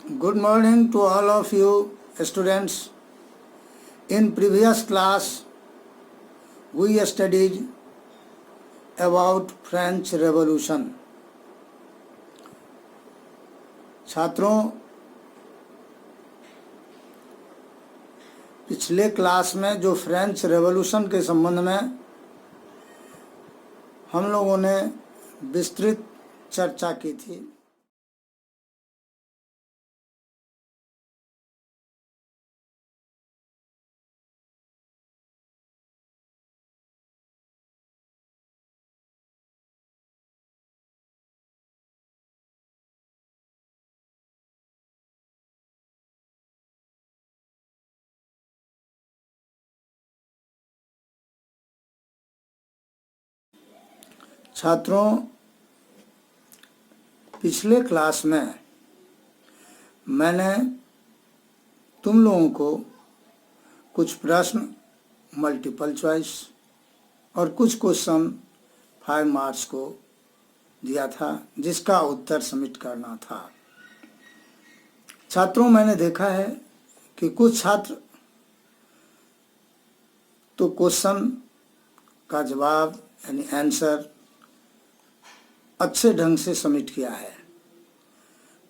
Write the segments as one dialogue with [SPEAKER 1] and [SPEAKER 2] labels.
[SPEAKER 1] Good morning to all of you students. In previous class, we studied about French Revolution. छात्रों, पिछले class में जो French revolution के संबंध में हम लोगों ने विस्तृत चर्चा की थी। छात्रों, पिछले क्लास में मैंने तुम लोगों को कुछ प्रश्न मल्टीपल चॉइस और कुछ क्वेश्चन 5 मार्क्स को दिया था, जिसका उत्तर सबमिट करना था। छात्रों, मैंने देखा है कि कुछ छात्र तो क्वेश्चन का जवाब यानी आंसर अच्छे ढंग से सबमिट किया है।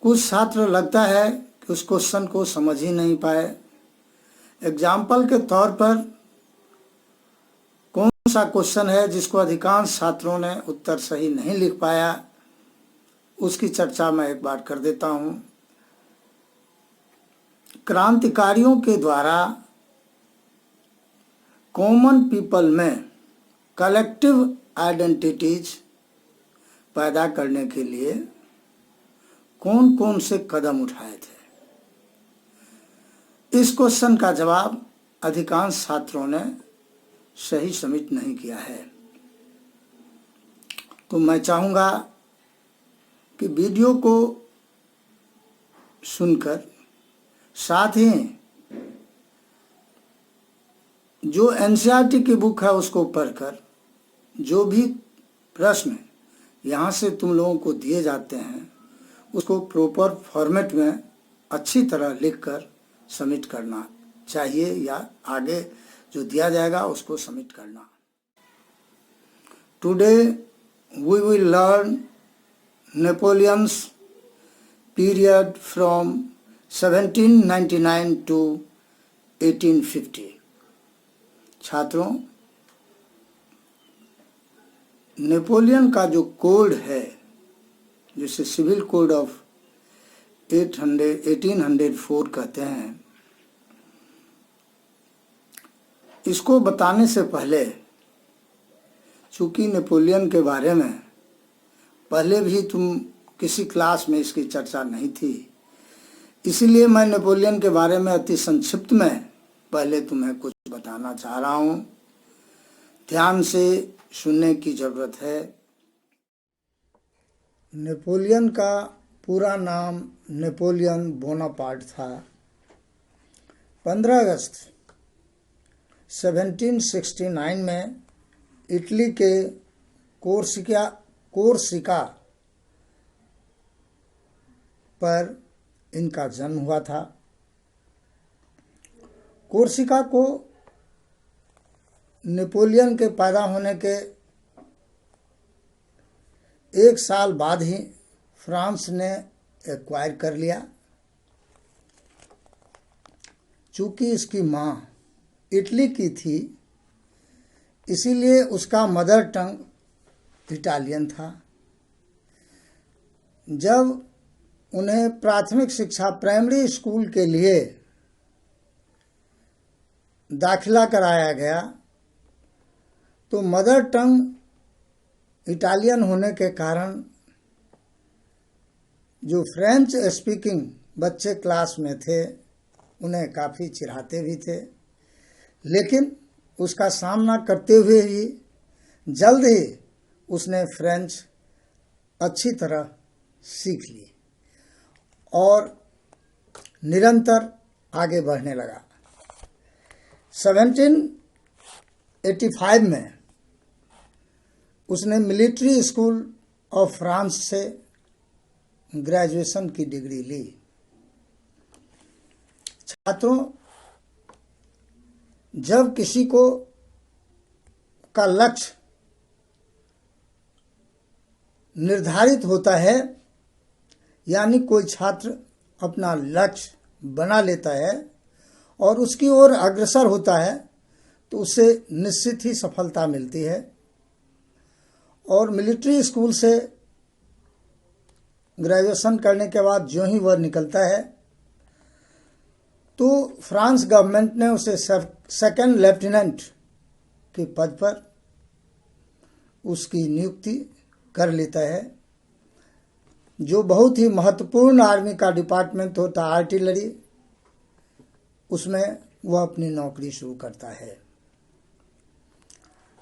[SPEAKER 1] कुछ छात्र लगता है कि उस क्वेश्चन को समझ ही नहीं पाए। एग्जाम्पल के तौर पर कौन सा क्वेश्चन है जिसको अधिकांश छात्रों ने उत्तर सही नहीं लिख पाया, उसकी चर्चा मैं एक बार कर देता हूं। क्रांतिकारियों के द्वारा कॉमन पीपल में कलेक्टिव आइडेंटिटीज पैदा करने के लिए कौन कौन से कदम उठाए थे। इस क्वेश्चन का जवाब अधिकांश छात्रों ने सही सबमिट नहीं किया है। तो मैं चाहूँगा कि वीडियो को सुनकर साथ ही जो एनसीईआरटी की बुक है उसको पढ़कर जो भी प्रश्न यहाँ से तुम लोगों को दिए जाते हैं उसको प्रॉपर फॉर्मेट में अच्छी तरह लिखकर सबमिट करना चाहिए, या आगे जो दिया जाएगा उसको सबमिट करना। Today we will learn Napoleon's period from 1799 to 1850। छात्रों, नेपोलियन का जो कोड है, जिसे सिविल कोड ऑफ 1804 कहते हैं, इसको बताने से पहले, चूंकि नेपोलियन के बारे में पहले भी तुम किसी क्लास में इसकी चर्चा नहीं थी, इसीलिए मैं नेपोलियन के बारे में अति संक्षिप्त में पहले तुम्हें कुछ बताना चाह रहा हूँ। ध्यान से सुनने की जरूरत है। नेपोलियन का पूरा नाम नेपोलियन बोनापार्ट था। 15 अगस्त 1769 में इटली के कोर्सिका पर इनका जन्म हुआ था। कोर्सिका को नेपोलियन के पैदा होने के एक साल बाद ही फ्रांस ने एक्वायर कर लिया। चूंकि इसकी माँ इटली की थी, इसीलिए उसका मदर टंग इटालियन था। जब उन्हें प्राथमिक शिक्षा प्राइमरी स्कूल के लिए दाखिला कराया गया तो मदर टंग इटालियन होने के कारण जो फ्रेंच स्पीकिंग बच्चे क्लास में थे उन्हें काफ़ी चिढ़ाते भी थे, लेकिन उसका सामना करते हुए ही जल्द ही उसने फ्रेंच अच्छी तरह सीख ली और निरंतर आगे बढ़ने लगा। 1785 में उसने मिलिट्री स्कूल ऑफ फ्रांस से ग्रेजुएशन की डिग्री ली। छात्रों, जब किसी को का लक्ष्य निर्धारित होता है, यानी कोई छात्र अपना लक्ष्य बना लेता है और उसकी ओर अग्रसर होता है, तो उसे निश्चित ही सफलता मिलती है। और मिलिट्री स्कूल से ग्रेजुएशन करने के बाद जो ही वह निकलता है, तो फ्रांस गवर्नमेंट ने उसे सेकंड लेफ्टिनेंट के पद पर उसकी नियुक्ति कर लेता है, जो बहुत ही महत्वपूर्ण आर्मी का डिपार्टमेंट होता है, आर्टिलरी, उसमें वह अपनी नौकरी शुरू करता है।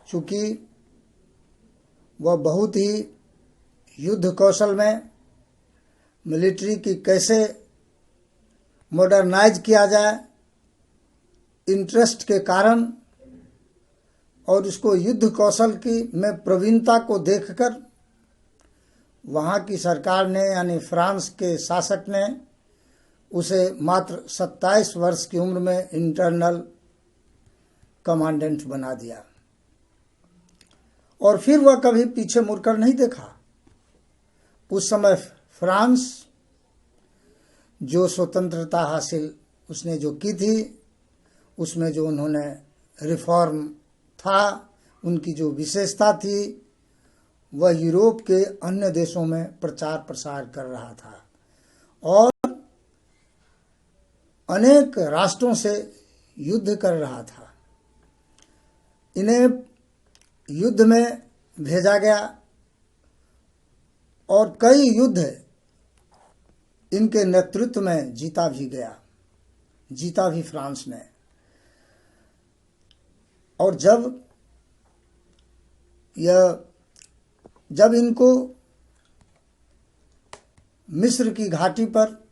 [SPEAKER 1] चूँकि वह बहुत ही युद्ध कौशल में मिलिट्री की कैसे मॉडर्नाइज किया जाए, इंटरेस्ट के कारण और उसको युद्ध कौशल की में प्रवीणता को देखकर वहाँ की सरकार ने, यानी फ्रांस के शासक ने, उसे मात्र 27 वर्ष की उम्र में इंटरनल कमांडेंट बना दिया और फिर वह कभी पीछे मुड़कर नहीं देखा। उस समय फ्रांस जो स्वतंत्रता हासिल उसने जो की थी, उसमें जो उन्होंने रिफॉर्म था, उनकी जो विशेषता थी, वह यूरोप के अन्य देशों में प्रचार प्रसार कर रहा था और अनेक राष्ट्रों से युद्ध कर रहा था। इन्हें युद्ध में भेजा गया और कई युद्ध इनके नेतृत्व में जीता भी फ्रांस ने। और जब इनको मिस्र की घाटी पर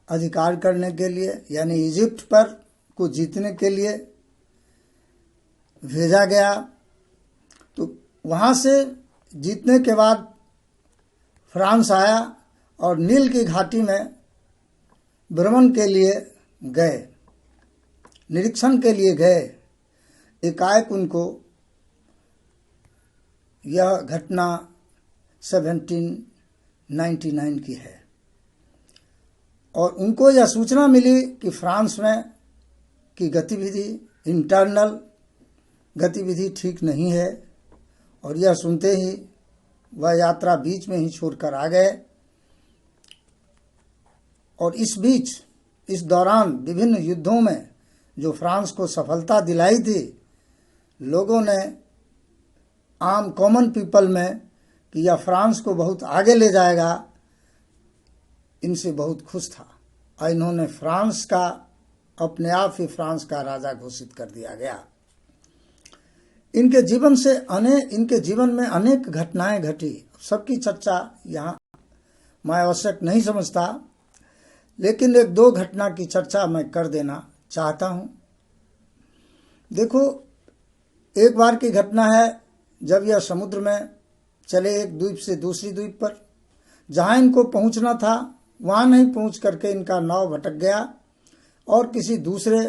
[SPEAKER 1] अधिकार करने के लिए, यानी इजिप्ट पर को जीतने के लिए भेजा गया, तो वहाँ से जीतने के बाद फ्रांस आया और नील की घाटी में भ्रमण के लिए गए, निरीक्षण के लिए गए। एकाएक उनको यह घटना 1799 की है और उनको यह सूचना मिली कि फ्रांस में की गतिविधि, इंटरनल गतिविधि ठीक नहीं है, और यह सुनते ही वह यात्रा बीच में ही छोड़कर आ गए। और इस दौरान विभिन्न युद्धों में जो फ्रांस को सफलता दिलाई थी, लोगों ने, आम कॉमन पीपल में, कि यह फ्रांस को बहुत आगे ले जाएगा, इनसे बहुत खुश था और इन्होंने फ्रांस का, अपने आप ही फ्रांस का राजा घोषित कर दिया गया। इनके जीवन में अनेक घटनाएं घटी, सबकी चर्चा यहाँ मैं आवश्यक नहीं समझता, लेकिन एक दो घटना की चर्चा मैं कर देना चाहता हूँ। देखो, एक बार की घटना है जब यह समुद्र में चले एक द्वीप से दूसरी द्वीप पर, जहाँ इनको पहुँचना था वहाँ नहीं पहुँच करके इनका नाव भटक गया और किसी दूसरे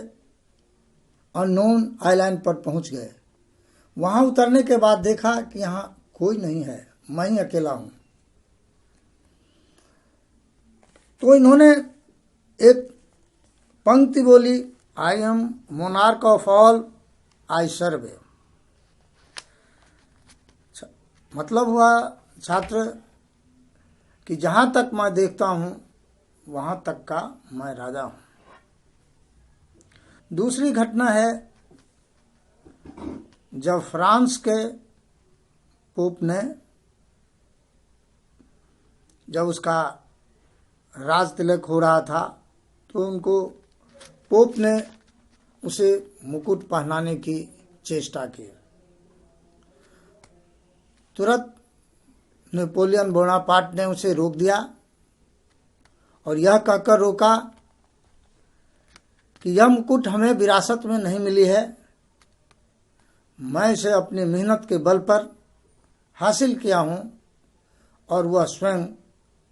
[SPEAKER 1] अननोन आइलैंड पर पहुँच गए। वहाँ उतरने के बाद देखा कि यहाँ कोई नहीं है, मैं ही अकेला हूँ। तो इन्होंने एक पंक्ति बोली, I am monarch of all, I serve. मतलब हुआ छात्र कि जहाँ तक मैं देखता हूँ वहाँ तक का मैं राजा हूँ। दूसरी घटना है जब फ्रांस के पोप ने, जब उसका राज तिलक हो रहा था, तो उनको पोप ने उसे मुकुट पहनाने की चेष्टा की। तुरंत नेपोलियन बोनापार्ट ने उसे रोक दिया और यह कहकर रोका कि यह मुकुट हमें विरासत में नहीं मिली है, मैं इसे अपनी मेहनत के बल पर हासिल किया हूँ, और वह स्वयं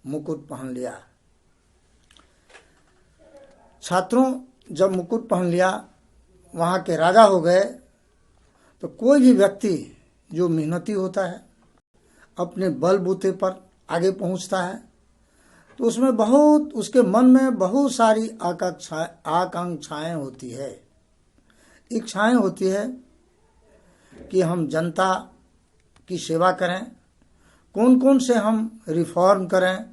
[SPEAKER 1] मुकुट पहन लिया। छात्रों जब मुकुट पहन लिया, वहाँ के राजा हो गए, तो कोई भी व्यक्ति जो मेहनती होता है, अपने बलबूते पर आगे पहुँचता है, तो उसमें बहुत, उसके मन में बहुत सारी आकांक्षाएं होती है, इच्छाएं होती है कि हम जनता की सेवा करें, कौन कौन से हम रिफॉर्म करें,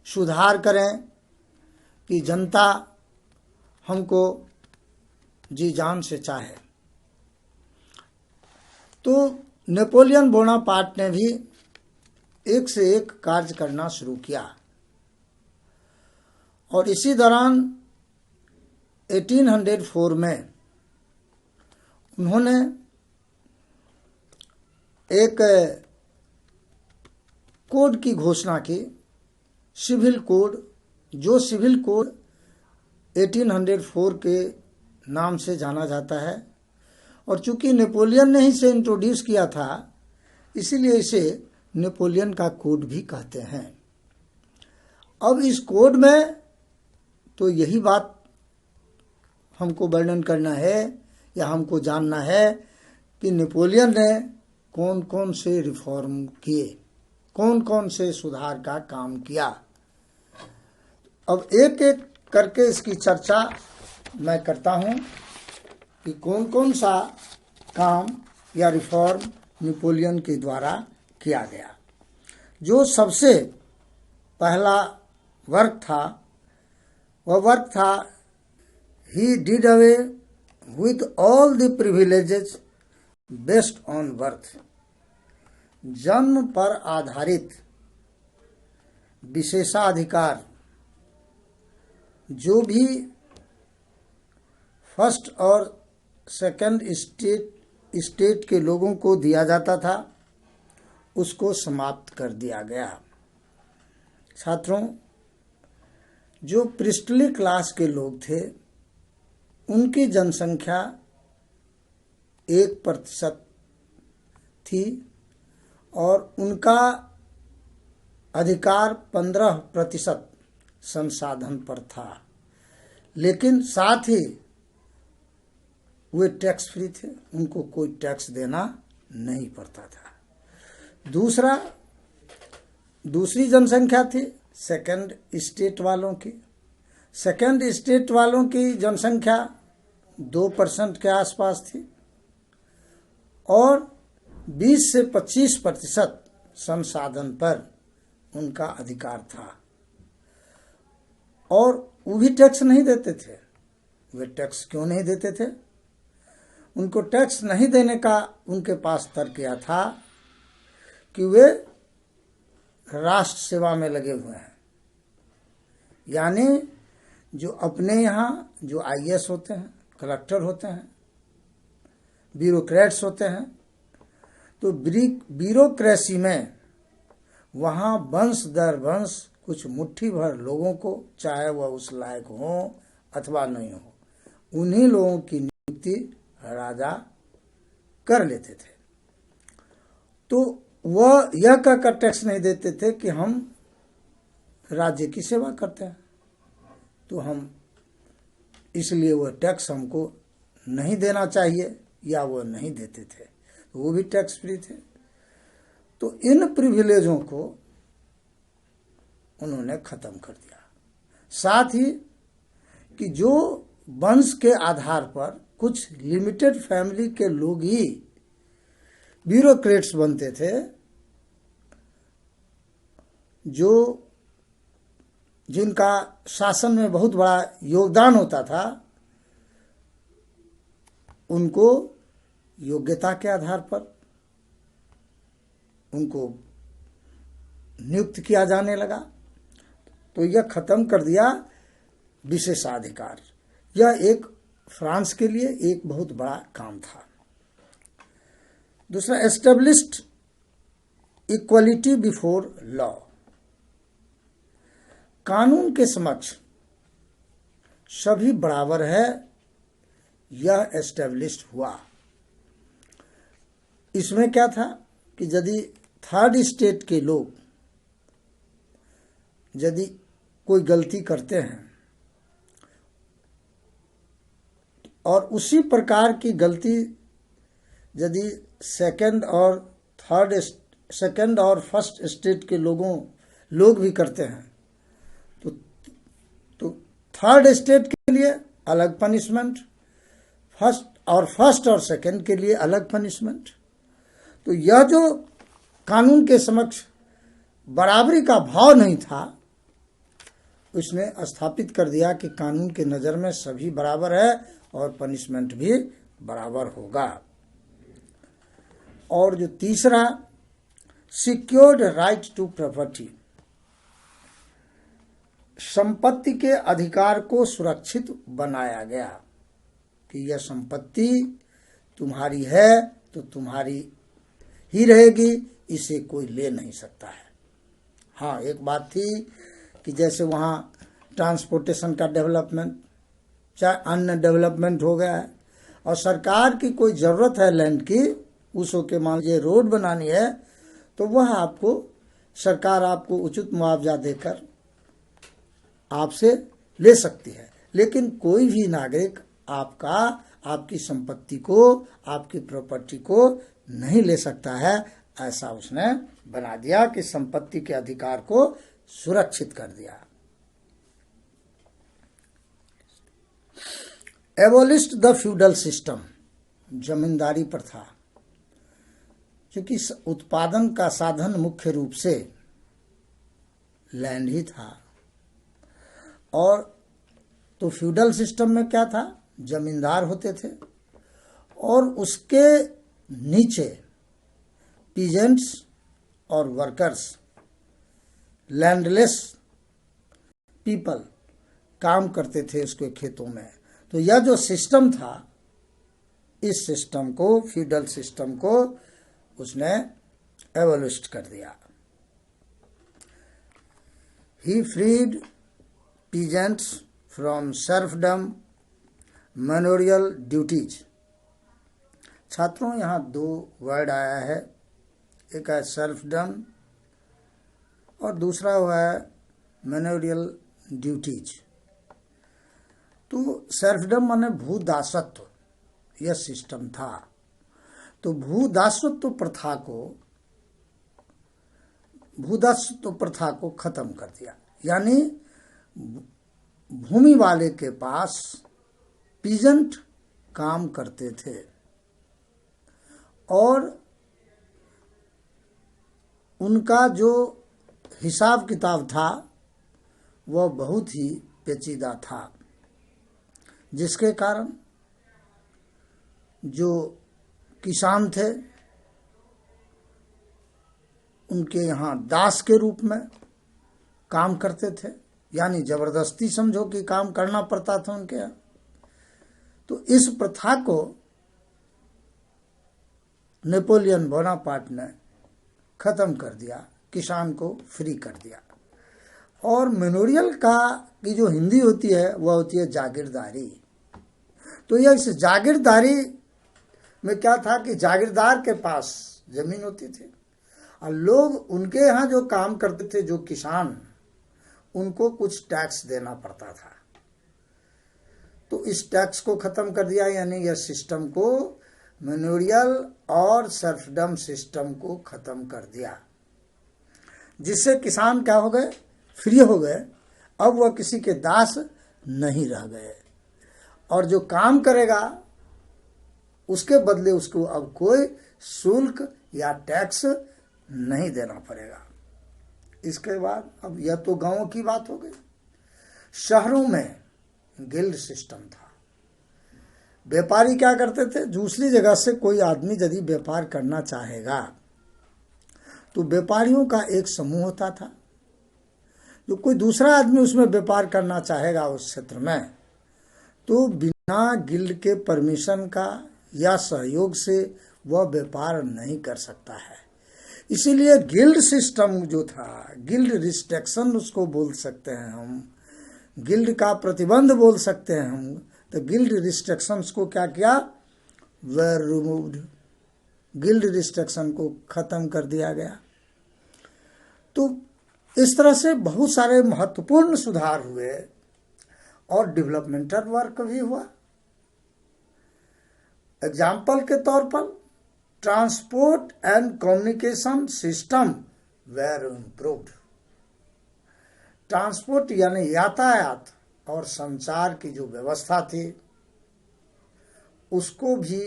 [SPEAKER 1] सुधार करें कि जनता हमको जी जान से चाहे। तो नेपोलियन बोनापार्ट ने भी एक से एक कार्य करना शुरू किया, और इसी दौरान 1804 में उन्होंने एक कोड की घोषणा की, सिविल कोड, जो सिविल कोड 1804 के नाम से जाना जाता है। और चूंकि नेपोलियन ने ही इसे इंट्रोड्यूस किया था, इसीलिए इसे नेपोलियन का कोड भी कहते हैं। अब इस कोड में तो यही बात हमको वर्णन करना है या हमको जानना है कि नेपोलियन ने कौन कौन से रिफॉर्म किए, कौन कौन से सुधार का काम किया। अब एक एक करके इसकी चर्चा मैं करता हूं कि कौन कौन सा काम या रिफॉर्म नेपोलियन के द्वारा किया गया। जो सबसे पहला वर्क था, वह वर्क था, he did away with all the privileges based on birth. जन्म पर आधारित विशेषाधिकार जो भी फर्स्ट और सेकंड स्टेट के लोगों को दिया जाता था, उसको समाप्त कर दिया गया। छात्रों, जो प्रिस्टली क्लास के लोग थे, उनकी जनसंख्या 1% थी और उनका अधिकार 15% संसाधन पर था, लेकिन साथ ही वे टैक्स फ्री थे, उनको कोई टैक्स देना नहीं पड़ता था। दूसरी जनसंख्या थी सेकंड स्टेट वालों की। सेकंड स्टेट वालों की जनसंख्या 2% के आसपास थी और 20 से 25% संसाधन पर उनका अधिकार था, और वो भी टैक्स नहीं देते थे। वे टैक्स क्यों नहीं देते थे? उनको टैक्स नहीं देने का उनके पास तर्क यह था कि वे राष्ट्र सेवा में लगे हुए हैं। यानी जो अपने यहाँ जो आईएएस होते हैं, कलेक्टर होते हैं, ब्यूरोक्रेट्स होते हैं, तो ब्यूरोक्रेसी में वहाँ वंश दर वंश कुछ मुट्ठी भर लोगों को, चाहे वह उस लायक हो अथवा नहीं हो, उन्हीं लोगों की नियुक्ति राजा कर लेते थे। तो वह यह कहकर टैक्स नहीं देते थे कि हम राज्य की सेवा करते हैं, तो हम इसलिए वह टैक्स हमको नहीं देना चाहिए, या वह नहीं देते थे, तो वो भी टैक्स फ्री थे। तो इन प्रिविलेजों को उन्होंने खत्म कर दिया। साथ ही कि जो वंश के आधार पर कुछ लिमिटेड फैमिली के लोग ही ब्यूरोक्रेट्स बनते थे, जो जिनका शासन में बहुत बड़ा योगदान होता था, उनको योग्यता के आधार पर उनको नियुक्त किया जाने लगा। तो यह खत्म कर दिया विशेषाधिकार। यह एक फ्रांस के लिए एक बहुत बड़ा काम था। दूसरा, एस्टेब्लिश्ड इक्वलिटी बिफोर लॉ। कानून के समक्ष सभी बराबर है, यह एस्टेब्लिश्ड हुआ। इसमें क्या था कि यदि थर्ड स्टेट के लोग यदि कोई गलती करते हैं और उसी प्रकार की गलती यदि सेकंड और फर्स्ट स्टेट के लोग भी करते हैं तो थर्ड स्टेट के लिए अलग पनिशमेंट, फर्स्ट और सेकंड के लिए अलग पनिशमेंट। तो यह जो कानून के समक्ष बराबरी का भाव नहीं था, उसने स्थापित कर दिया कि कानून के नज़र में सभी बराबर है और पनिशमेंट भी बराबर होगा। और जो तीसरा, सिक्योर्ड राइट टू प्रॉपर्टी, संपत्ति के अधिकार को सुरक्षित बनाया गया कि यह संपत्ति तुम्हारी है तो तुम्हारी ही रहेगी, इसे कोई ले नहीं सकता है। हाँ, एक बात थी कि जैसे वहाँ ट्रांसपोर्टेशन का डेवलपमेंट चाहे अन्य डेवलपमेंट हो गया है और सरकार की कोई ज़रूरत है लैंड की, उसो के मान लीजिए रोड बनानी है, तो वह सरकार आपको उचित मुआवजा देकर आपसे ले सकती है। लेकिन कोई भी नागरिक आपकी संपत्ति को, आपकी प्रॉपर्टी को नहीं ले सकता है। ऐसा उसने बना दिया कि संपत्ति के अधिकार को सुरक्षित कर दिया। एबोलिश्ड द फ्यूडल सिस्टम, जमींदारी प्रथा, क्योंकि उत्पादन का साधन मुख्य रूप से लैंड ही था। और तो फ्यूडल सिस्टम में क्या था, जमींदार होते थे और उसके नीचे पीजेंट्स और वर्कर्स, लैंडलेस पीपल काम करते थे उसके खेतों में। तो यह जो सिस्टम था, इस सिस्टम को, फ्यूडल सिस्टम को उसने एबोलिश कर दिया। He freed peasants from serfdom manorial duties. छात्रों, यहाँ दो वर्ड आया है, एक है सर्फडम और दूसरा हुआ है मैनोरियल ड्यूटीज। तो सर्फडम माने भूदासत्व, यह सिस्टम था। तो भूदासत्व प्रथा को खत्म कर दिया, यानी भूमि वाले के पास पीजेंट काम करते थे और उनका जो हिसाब किताब था वह बहुत ही पेचीदा था, जिसके कारण जो किसान थे उनके यहाँ दास के रूप में काम करते थे, यानी जबरदस्ती समझो कि काम करना पड़ता था उनके यहाँ। तो इस प्रथा को नेपोलियन बोनापार्ट ने खत्म कर दिया, किसान को फ्री कर दिया। और मेमोरियल की जो हिंदी होती है वह होती है जागीरदारी। तो यह इस जागीरदारी में क्या था कि जागीरदार के पास जमीन होती थी और लोग उनके यहाँ जो काम करते थे, जो किसान, उनको कुछ टैक्स देना पड़ता था। तो इस टैक्स को खत्म कर दिया, यानी यह सिस्टम को, मेमोरियल और सर्फडम सिस्टम को खत्म कर दिया, जिससे किसान क्या हो गए, फ्री हो गए। अब वह किसी के दास नहीं रह गए और जो काम करेगा उसके बदले उसको अब कोई शुल्क या टैक्स नहीं देना पड़ेगा। इसके बाद अब यह तो गांवों की बात हो गई। शहरों में गिल्ड सिस्टम था। व्यापारी क्या करते थे, दूसरी जगह से कोई आदमी यदि व्यापार करना चाहेगा तो व्यापारियों का एक समूह होता था। जो कोई दूसरा आदमी उसमें व्यापार करना चाहेगा उस क्षेत्र में, तो बिना गिल्ड के परमिशन का या सहयोग से वह व्यापार नहीं कर सकता है। इसीलिए गिल्ड सिस्टम जो था, गिल्ड रिस्ट्रिक्शन उसको बोल सकते हैं हम, गिल्ड का प्रतिबंध बोल सकते हैं हम। तो गिल्ड रिस्ट्रिक्शंस को क्या किया, वर रिमूव्ड, गिल्ड रिस्ट्रिक्शन को खत्म कर दिया गया। तो इस तरह से बहुत सारे महत्वपूर्ण सुधार हुए और डेवलपमेंटल वर्क भी हुआ। एग्जाम्पल के तौर पर transport and communication system were improved. Transport यानी यातायात और संचार की जो व्यवस्था थी उसको भी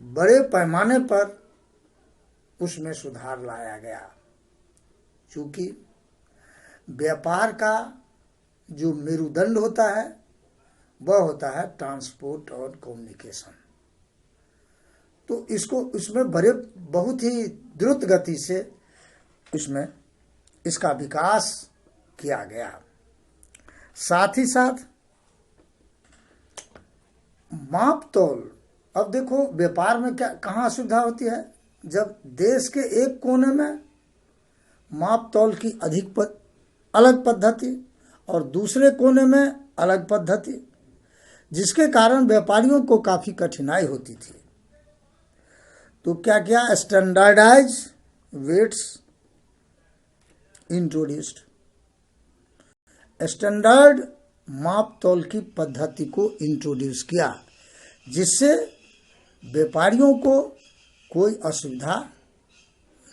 [SPEAKER 1] बड़े पैमाने पर उसमें सुधार लाया गया, क्योंकि व्यापार का जो मेरुदंड होता है वह होता है ट्रांसपोर्ट और कम्युनिकेशन। तो इसमें बहुत ही द्रुत गति से इसमें इसका विकास किया गया। साथ ही साथ माप तौल, अब देखो व्यापार में क्या कहाँ असुविधा होती है, जब देश के एक कोने में माप तौल की अलग पद्धति और दूसरे कोने में अलग पद्धति, जिसके कारण व्यापारियों को काफी कठिनाई होती थी। तो क्या किया, स्टैंडर्डाइज वेट्स इंट्रोड्यूस्ड। स्टैंडर्ड माप तौल की पद्धति को इंट्रोड्यूस किया, जिससे व्यापारियों को कोई असुविधा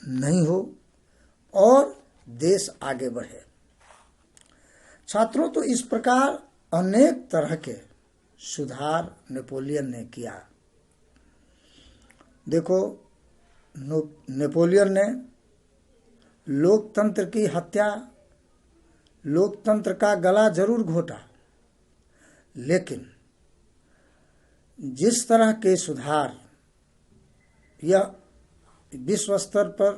[SPEAKER 1] नहीं हो और देश आगे बढ़े। छात्रों, तो इस प्रकार अनेक तरह के सुधार नेपोलियन ने किया। देखो, नेपोलियन ने लोकतंत्र की हत्या, लोकतंत्र का गला जरूर घोटा, लेकिन जिस तरह के सुधार यह विश्व स्तर पर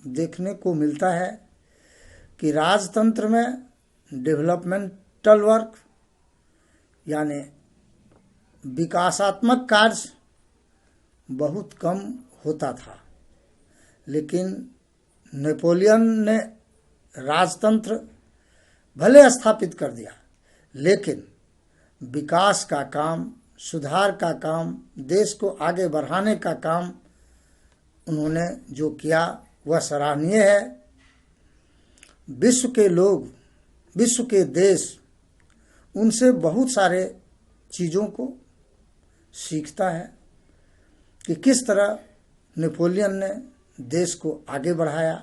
[SPEAKER 1] देखने को मिलता है कि राजतंत्र में डेवलपमेंटल वर्क यानी विकासात्मक कार्य बहुत कम होता था, लेकिन नेपोलियन ने राजतंत्र भले स्थापित कर दिया, लेकिन विकास का काम, सुधार का काम, देश को आगे बढ़ाने का काम उन्होंने जो किया वह सराहनीय है। विश्व के लोग, विश्व के देश उनसे बहुत सारे चीज़ों को सीखता है कि किस तरह नेपोलियन ने देश को आगे बढ़ाया।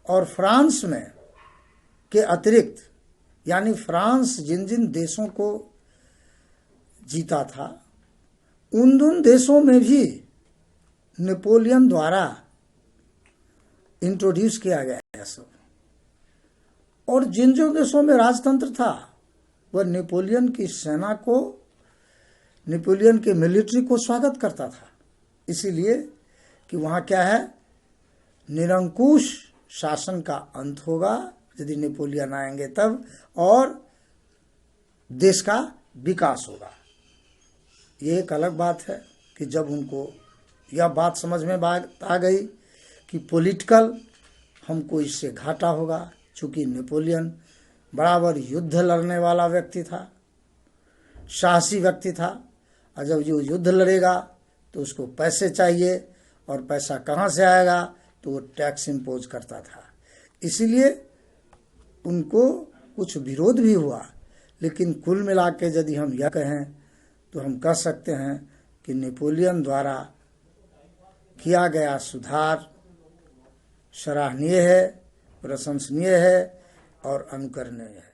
[SPEAKER 1] और फ्रांस में के अतिरिक्त, यानी फ्रांस जिन जिन देशों को जीता था उन देशों में भी नेपोलियन द्वारा इंट्रोड्यूस किया गया सब। और जिन जो देशों में राजतंत्र था वह नेपोलियन की सेना को, नेपोलियन के मिलिट्री को स्वागत करता था, इसीलिए कि वहाँ क्या है, निरंकुश शासन का अंत होगा यदि नेपोलियन आएंगे तब, और देश का विकास होगा। ये एक अलग बात है कि जब उनको यह बात समझ में आ गई कि पॉलिटिकल हमको इससे घाटा होगा, चूँकि नेपोलियन बराबर युद्ध लड़ने वाला व्यक्ति था, साहसी व्यक्ति था, और जब जो युद्ध लड़ेगा तो उसको पैसे चाहिए, और पैसा कहाँ से आएगा, तो वो टैक्स इम्पोज करता था। इसीलिए उनको कुछ विरोध भी हुआ, लेकिन कुल मिला के यदि हम यह कहें तो हम कह सकते हैं कि नेपोलियन द्वारा किया गया सुधार सराहनीय है, प्रशंसनीय है और अनुकरणीय है।